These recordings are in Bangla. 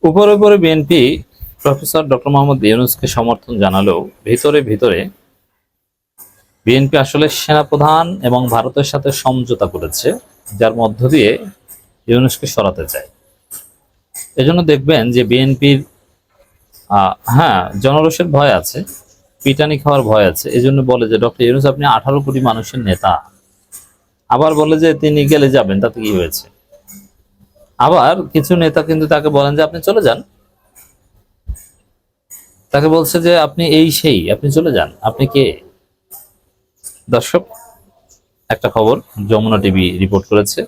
উপরে উপরে বিএনপি প্রফেসর ডক্টর মোহাম্মদ ইউনূসকে সমর্থন জানালেও ভিতরে ভিতরে বিএনপি আসলে সেনাপ্রধান এবং ভারতের সাথে সমঝোতা করেছে, যার মধ্য দিয়ে ইউনূসকে সরাতে চায়। এজন্য দেখবেন যে বিএনপির হ্যাঁ জনরোষের ভয় আছে, পিটানি খাওয়ার ভয় আছে। এজন্য বলে যে ডক্টর ইউনূস আপনি 18 কোটি মানুষের নেতা, আবার বলে যে তিনি গেলে যাবেন, তাতে কি হয়েছে। আবার কিছু নেতা কিন্তু তাকে বলেন যে আপনি চলে যান, তাকে বলছে যে আপনি এই সেই, আপনি চলে যান, আপনি কে। দর্শক, একটা খবর যমুনা টিভি রিপোর্ট করেছে,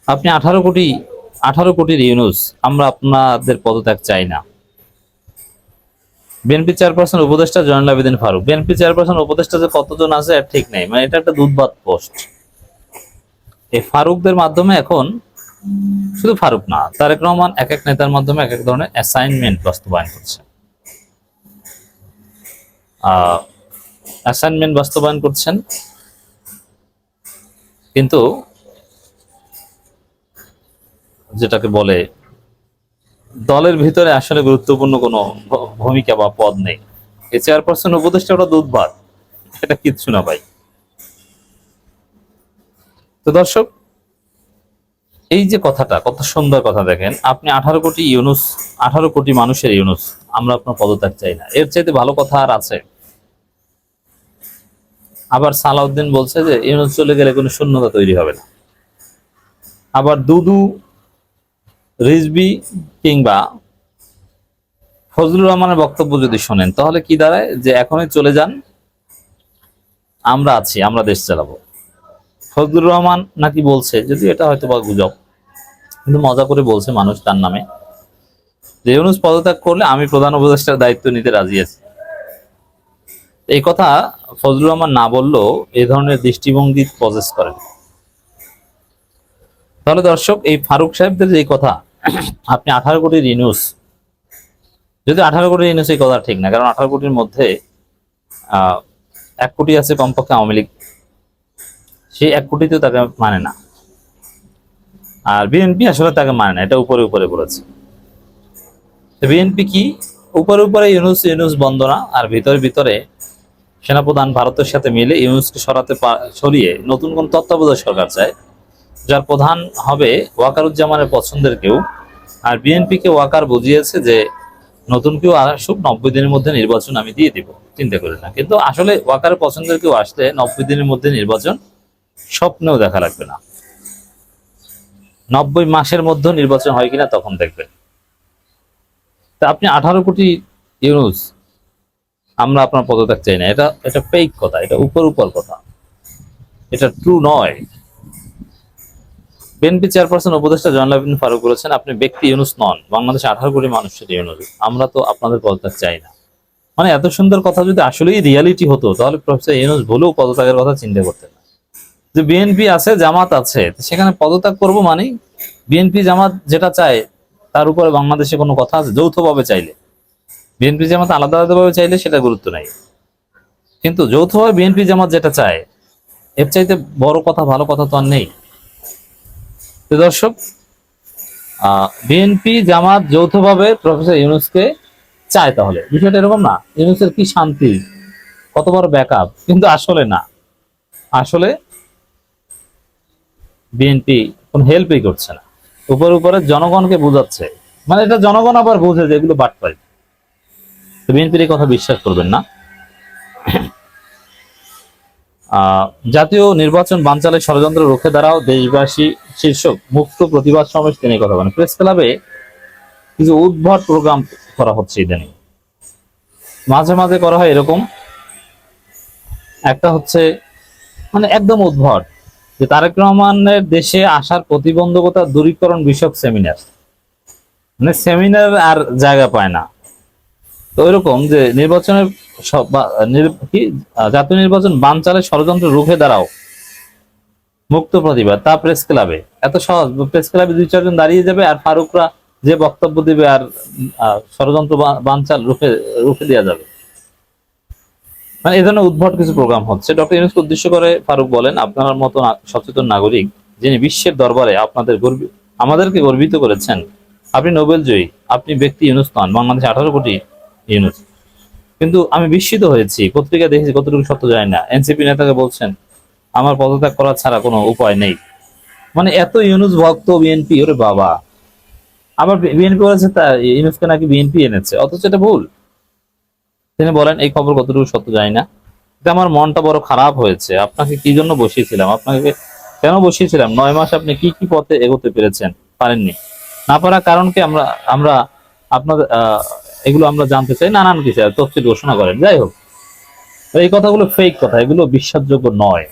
আপনি 18 কোটির ইউনূস, আমরা আপনাদের পদত্যাগ চাই না। বিএনপি চেয়ারপারসন উপদেষ্টা জয়নুল আবেদিন ফারুক, বিএনপি চেয়ারপারসন উপদেষ্টা যে কতজন আছে এর ঠিক নেই, মানে এটা একটা দুধভাত পোস্ট। এই ফারুকদের মাধ্যমে এখন শুধু ফারুক না, তারেক রহমান এক এক নেতার মাধ্যমে এক এক ধরনের অ্যাসাইনমেন্ট বাস্তবায়ন করছেন। কিন্তু যেটাকে বলে দলের ভিতরে আসলে গুরুত্বপূর্ণ কোনো ভূমিকা বা পদ নেই। এই চেয়ারপারসন উপদেষ্টা ওটা দুধভাত, এটা কিচ্ছু না ভাই। তো দর্শক, এই যে কথাটা, কত সুন্দর কথা দেখেন, আপনি 18 কোটি ইউনূস, 18 কোটি মানুষের ইউনূস, আমরা আপনার পদত্যাগ চাই না, এর চাইতে ভালো কথা আর আছে? আবার সালাউদ্দিন বলছে যে ইউনূস চলে গেলে কোনো শূন্যতা তৈরি হবে না। আবার দুদু, রিজভী কিংবা ফজলুর রহমানের বক্তব্য যদি শোনেন তাহলে কি দাঁড়ায়, যে এখনই চলে যান, আমরা আছি, আমরা দেশ চালাবো। ফজলুর রহমান নাকি বলছে, যদি এটা হয়তো বা গুজব, কিন্তু মজা করে বলছে মানুষ তার নামে, যে ইউনূস পদত্যাগ করলে আমি প্রধান উপদেষ্টার দায়িত্ব নিতে রাজি আছি। এই কথা ফজলুর রহমান না বললেও এই ধরনের দৃষ্টিভঙ্গি পজেস করেন। তাহলে দর্শক, এই ফারুক সাহেবদের যে কথা, আপনি 18 কোটির ইউনূস, যদি 18 কোটির ইউনূস, এই কথা ঠিক না, কারণ 18 কোটির মধ্যে 1 কোটি আছে কমপক্ষে আওয়ামী লীগ, সেই 1 কোটিতেও তাকে মানে না, আর বিএনপি আসলে তাকে মানে না, এটা উপরে উপরে বলেছে। বিএনপি কি উপরে উপরে ইউনূস বন্দনা, আর ভিতরে ভিতরে সেনাপ্রধান ভারতের সাথে মিলে ইউনূসকে সরিয়ে নতুন কোন তত্ত্বাবধায়ক সরকার চায়, যার প্রধান হবে ওয়াকারুজ্জামানের পছন্দের কেউ। আর বিএনপিকে ওয়াকার বুঝিয়েছে যে নতুন কেউ আসুক, 90 দিনের মধ্যে নির্বাচন আমি দিয়ে দিব, চিন্তা করি না। কিন্তু আসলে ওয়াকারের পছন্দের কেউ আসলে 90 দিনের মধ্যে নির্বাচন স্বপ্নেও দেখা লাগবে না, 90 মাসের মধ্যে নির্বাচন হয় কিনা তখন দেখবেন। তা আপনি 18 কোটি ইউনূস, আমরা আপনার পদত্যাগ চাই না, এটা ফেক কথা, এটা উপর কথা, এটা ট্রু নয়। বিএনপি চেয়ারপারসন উপদেষ্টা জয়নুল আবেদিন ফারুক বলেছেন, আপনি ব্যক্তি ইউনূস নন, বাংলাদেশে 18 কোটি মানুষের ইউনূস, আমরা তো আপনাদের পদত্যাগ চাই না। মানে এত সুন্দর কথা যদি আসলেই রিয়ালিটি হতো, তাহলে প্রফেসর ইউনূস ভুলেও পদত্যাগের কথা চিন্তা করতেন না। যে বিএনপি আছে, জামাত আছে, সেখানে পদত্যাগ করবো মানে বিএনপি জামাত যেটা চায় তার উপরে বাংলাদেশে কোনো কথা আছে? যৌথভাবে চাইলে, বিএনপি জামাত আলাদা আলাদাভাবে চাইলে সেটা গুরুত্ব নাই, কিন্তু যৌথভাবে বিএনপি জামাত যেটা চায়, এর চাইতে বড় কথা, ভালো কথা তো আর নেই। তো দর্শক, বিএনপি জামাত যৌথভাবে প্রফেসর ইউনূসকে চায়, তাহলে বিষয়টা এরকম না, ইউনূসের কি শান্তি, কত বড় ব্যাকআপ। কিন্তু আসলে না, আসলে বিএনপি কোন হেল্পই করছে না, উপরে জনগণকে বোঝাচ্ছে, মানে এটা জনগণ আবার বোঝে যে এগুলো বাটপাড়ি। তো বিএনপির এই কথা বিশ্বাস করবেন না। জাতীয় নির্বাচন বানচালের ষড়যন্ত্র রুখে দাঁড়াও দেশবাসী শীর্ষক মুক্ত প্রতিবাদ সমাবেশ তিনি কথা বলেন। প্রেস ক্লাবে কিছু উদ্ভট প্রোগ্রাম করা হচ্ছে ইদানিং, মাঝে মাঝে করা হয় এরকম, একটা হচ্ছে মানে একদম উদ্ভট, যে তারেক রহমানের দেশে আসার প্রতিবন্ধকতা দূরীকরণ বিষয়ক সেমিনার, মানে সেমিনার আর জায়গা পায় না। তো ওইরকম যে নির্বাচনের জাতীয় নির্বাচন বানচালের ষড়যন্ত্র রুখে দাঁড়াও মুক্ত প্রতিবাদ, তা প্রেস ক্লাবে, এত সহজ। প্রেস ক্লাবে 2-4 জন দাঁড়িয়ে যাবে আর ফারুকরা যে বক্তব্য দিবে আর ষড়যন্ত্র বানচাল রুখে দেওয়া যাবে। মানে এই ধরনের উদ্ভট কিছু প্রোগ্রাম হচ্ছে। ডক্টর ইউনূসকে উদ্দেশ্য করে ফারুক বলেন, আপনার মতো সচেতন নাগরিক যিনি বিশ্বের দরবারে আমাদেরকে গর্বিত করেছেন, আপনি নোবেল জয়ী, আপনি ব্যক্তি ইউনুস নন, বাংলাদেশে 18 কোটি ইউনুস। কিন্তু আমি বিস্মিত হয়েছি, পত্রিকা দেখেছি, কতটুকু সত্য জানি না, এনসিপি নেতাকে বলছেন আমার পদত্যাগ করা ছাড়া কোনো উপায় নেই। মানে এত ইউনুস ভক্ত বিএনপি, ওরে বাবা। আবার বিএনপি বলেছে তা ইউনুসকে নাকি বিএনপি এনেছে, অথচ এটা ভুল। তিনি বলেন এই খবর কতটুকু সত্য জানি না। এটা আমার মনটা বড় খারাপ হয়েছে। আপনাকে কি জন্য বসিয়েছিলাম, আপনাকে কেন বসিয়েছিলাম? 9 মাস আপনি কি কি পথে এগোতে পেরেছেন? পারেননি। না পারার কারণকে আমরা আমরা আপনাদের এগুলো আমরা জানতে চাই, নানান কিছু তফসিল ঘোষণা করেন। যাই হোক, এই কথাগুলো ফেক কথা, এগুলো বিশ্বাসযোগ্য নয়।